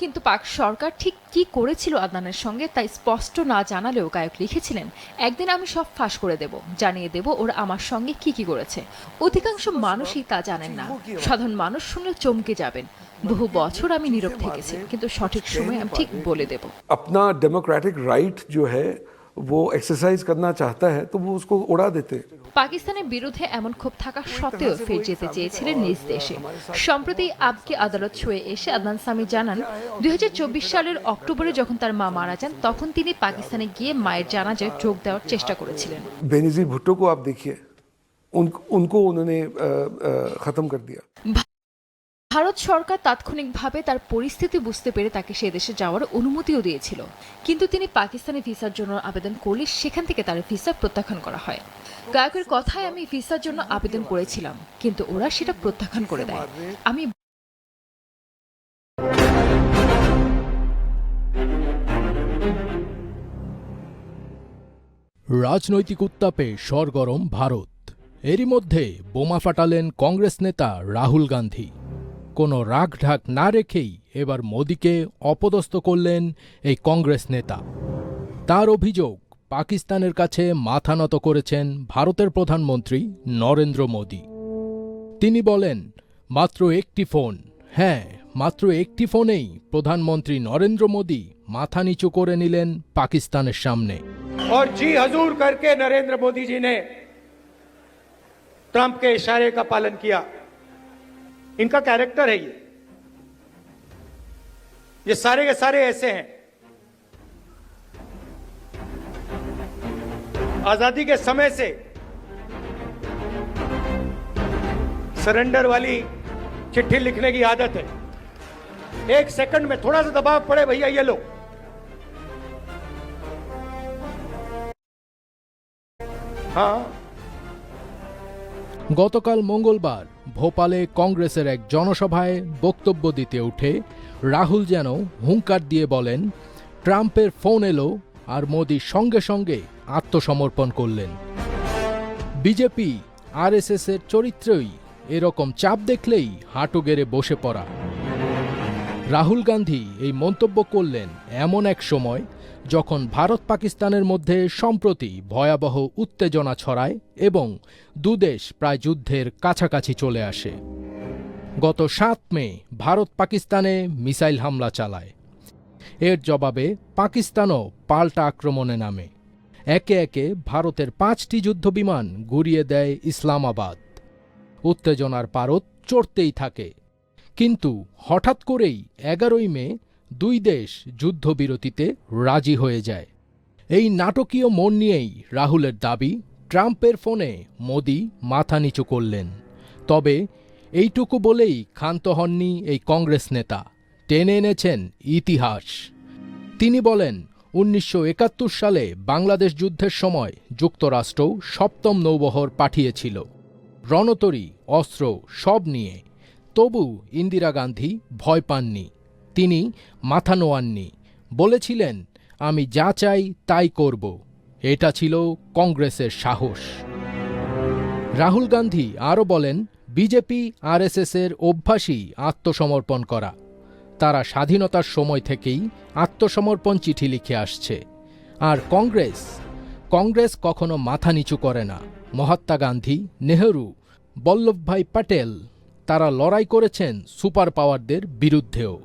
কিন্তু পাক সরকার ঠিক কি করেছিল আদনানের সঙ্গে তাই স্পষ্ট না জানালেও গায়ক লিখেছিলেন, একদিন আমি সব ফাঁস করে দেব, জানিয়ে দেব ওরা আমার সঙ্গে কি কি করেছে। অধিকাংশ মানুষই তা জানেন না। সাধারণ মানুষ শুনলে চমকে যাবেন। বহু বছর আমি নীরব থেকেছি, কিন্তু সঠিক সময় আমি ঠিক বলে দেব। अपना डेमोक्रेटिक राइट जो है वो एक्सरसाइज करना चाहता है तो वो उसको उड़ा देते। পাকিস্তানের বিরুদ্ধে এমন ক্ষোভ থাকা সত্ত্বেও ফের যেতে চেয়েছিলেন নিজ দেশে। সম্প্রতি আবকি আদালত ছুঁয়ে এসে আদনান সামি জানান, 2024 সালের অক্টোবরে যখন তার মা মারা যান তখন তিনি পাকিস্তানে গিয়ে মায়ের জানাজায় যোগ দেওয়ার চেষ্টা করেছিলেন। बेनजीर भुट्टो को आप देखिए, उनको उन्होंने खत्म कर दिया। ভারত সরকার তাৎক্ষণিকভাবে তার পরিস্থিতি বুঝতে পেরে তাকে সে দেশে যাওয়ার অনুমতিও দিয়েছিল। কিন্তু তিনি পাকিস্তানে ভিসার জন্য আবেদন করলে সেখান থেকে তার ভিসা প্রত্যাখ্যান করা হয়। গায়কের কথায়, আমি ভিসার জন্য আবেদন করেছিলাম কিন্তু ওরা সেটা প্রত্যাখ্যান করে দেয়। আমি রাজনৈতিক উত্তাপে সরগরম ভারত। এরই মধ্যে বোমা ফাটালেন কংগ্রেস নেতা রাহুল গান্ধী। কোনো রাগঢাক না রেখেই এবার মোদিকে অপদস্থ করলেন এই কংগ্রেস নেতা। তার অভিযোগ, পাকিস্তানের কাছে মাথা নত করেছেন ভারতের প্রধানমন্ত্রী নরেন্দ্র মোদি। তিনি বলেন, মাত্র একটি ফোন, হ্যাঁ মাত্র একটি ফোনেই প্রধানমন্ত্রী নরেন্দ্র মোদি মাথা নিচু করে নিলেন পাকিস্তানের সামনে। और जी हजूर करके नरेंद्र मोदी जी ने ट्रंप के इशारे का पालन किया। इनका कैरेक्टर है ये सारे के सारे ऐसे हैं। आजादी के समय से सरेंडर वाली चिट्ठी लिखने की आदत है। 1 सेकंड में थोड़ा सा दबाव पड़े, भैया ये लो। हाँ, গতকাল মঙ্গলবার ভোপালে কংগ্রেসের এক জনসভায় বক্তব্য দিতে উঠে রাহুল যেন হুঙ্কার দিয়ে বলেন, ট্রাম্পের ফোন এলো আর মোদি সঙ্গে সঙ্গে আত্মসমর্পণ করলেন। বিজেপি আরএসএস এর চরিত্রই এরকম চাপ দেখলেই হাঁটু গেড়ে বসে পড়া। রাহুল গান্ধী এই মন্তব্য করলেন এমন এক সময় যখন ভারত পাকিস্তানের মধ্যে সম্প্রতি ভয়াবহ উত্তেজনা ছড়ায় এবং দুদেশ প্রায় যুদ্ধের কাছাকাছি চলে আসে। গত ৭ মে ভারত পাকিস্তানে মিসাইল হামলা চালায়। এর জবাবে পাকিস্তানও পাল্টা আক্রমণে নামে। একে একে ভারতের ৫টি যুদ্ধবিমান গুঁড়িয়ে দেয় ইসলামাবাদ। উত্তেজনার পারদ চড়তেই থাকে, কিন্তু হঠাৎ করেই ১১ই মে দুই দেশ যুদ্ধবিরতিতে রাজি হয়ে যায়। এই নাটকীয় মোড় নিয়েই রাহুলের দাবি, ট্রাম্পের ফোনে মোদি মাথা নিচু করলেন। তবে এইটুকু বলেই ক্ষান্ত হননি এই কংগ্রেস নেতা, টেনে এনেছেন ইতিহাস। তিনি বলেন, ১৯৭১ সালে বাংলাদেশ যুদ্ধের সময় যুক্তরাষ্ট্র ৭ম নৌবহর পাঠিয়েছিল, রণতরী, অস্ত্র সব নিয়ে। তবু ইন্দিরা গান্ধী ভয় পাননি, তিনি মাথা নোয়াননি, বলেছিলেন আমি যা চাই তাই করব। এটা ছিল কংগ্রেসের সাহস। রাহুল গান্ধী আরও বলেন, বিজেপি আরএসএসের অভ্যাসই আত্মসমর্পণ করা। তারা স্বাধীনতার সময় থেকেই আত্মসমর্পণ চিঠি লিখে আসছে। আর কংগ্রেস কখনো মাথা নিচু করে না। মহাত্মা গান্ধী, নেহরু, বল্লভভাই প্যাটেল তারা লড়াই করেছেন সুপার পাওয়ারদের বিরুদ্ধেও।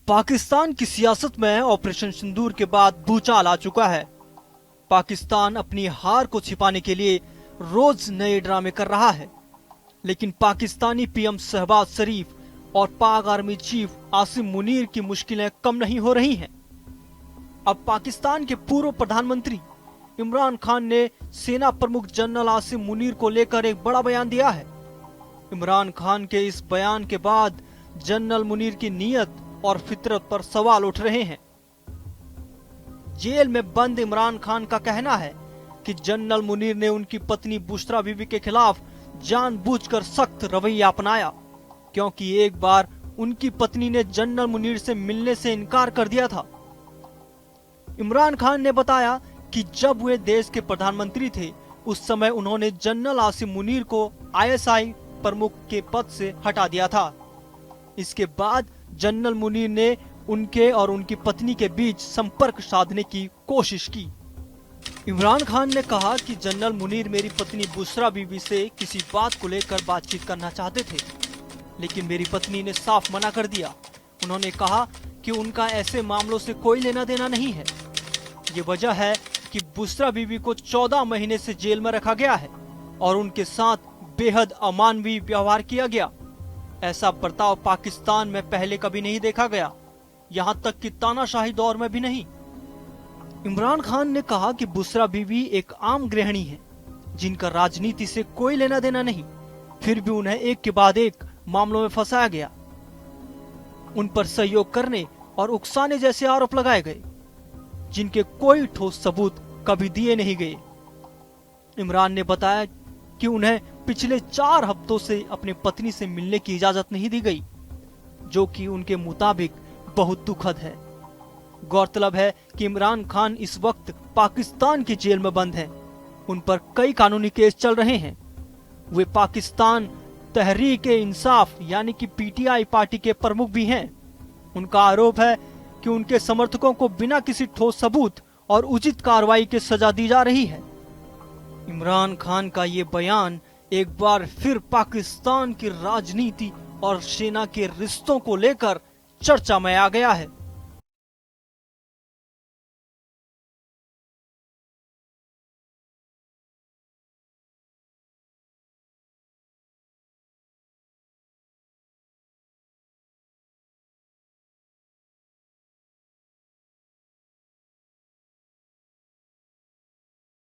पाकिस्तान की सियासत में ऑपरेशन सिंदूर के बाद भूचाल आ चुका है। पाकिस्तान अपनी हार को छिपाने के लिए रोज नए ड्रामे कर रहा है, लेकिन पाकिस्तानी पीएम शहबाज शरीफ और पाक आर्मी चीफ आसिम मुनीर की मुश्किलें कम नहीं हो रही हैं। अब पाकिस्तान के पूर्व प्रधानमंत्री इमरान खान ने सेना प्रमुख जनरल आसिम मुनीर को लेकर एक बड़ा बयान दिया है। इमरान खान के इस बयान के बाद जनरल मुनीर की नीयत और फितरत पर सवाल उठ रहे हैं। जेल में बंद इमरान खान का कहना है कि जनरल मुनीर ने उनकी पत्नी बुशरा बीबी के खिलाफ जानबूझकर सख्त रवैया अपनाया, क्योंकि एक बार उनकी पत्नी ने जनरल मुनीर से मिलने से इनकार कर दिया था। इमरान खान ने बताया कि जब वे देश के प्रधानमंत्री थे उस समय उन्होंने जनरल आसिम मुनीर को आईएसआई प्रमुख के पद से हटा दिया था। इसके बाद जनरल मुनीर ने उनके और उनकी पत्नी के बीच संपर्क साधने की कोशिश की। इमरान खान ने कहा कि जनरल मुनीर मेरी पत्नी बुशरा बीबी से किसी बात को लेकर बातचीत करना चाहते थे, लेकिन मेरी पत्नी ने साफ मना कर दिया। उन्होंने कहा कि उनका ऐसे मामलों से कोई लेना देना नहीं है। ये वजह है कि बुशरा बीबी को 14 महीने से जेल में रखा गया है और उनके साथ बेहद अमानवीय व्यवहार किया गया। ऐसा बर्ताव पाकिस्तान में पहले कभी नहीं देखा गया, यहाँ तक कि तानाशाही दौर में भी नहीं। इमरान खान ने कहा कि बुशरा बीबी एक आम गृहिणी है जिनका राजनीति से कोई लेना देना नहीं, फिर भी उन्हें एक के बाद एक मामलों में फंसाया गया। उन पर सहयोग करने और उकसाने जैसे आरोप लगाए गए, जिनके कोई ठोस सबूत कभी दिए नहीं गए। इमरान ने बताया कि उन्हें पिछले 4 हफ्तों से अपनी पत्नी से मिलने की इजाजत नहीं दी गई, जो कि उनके मुताबिक बहुत दुखद है। गौरतलब है कि इमरान खान इस वक्त पाकिस्तान की जेल में बंद हैं। उन पर कई कानूनी केस चल रहे हैं। वे पाकिस्तान तहरीक-ए-इंसाफ यानी कि पीटीआई पार्टी के प्रमुख भी हैं। उनका आरोप है कि उनके समर्थकों को बिना किसी ठोस सबूत और उचित कार्रवाई के सजा दी जा रही है। इमरान खान का ये बयान एक बार फिर पाकिस्तान की राजनीति और सेना के रिश्तों को लेकर चर्चा में आ गया है।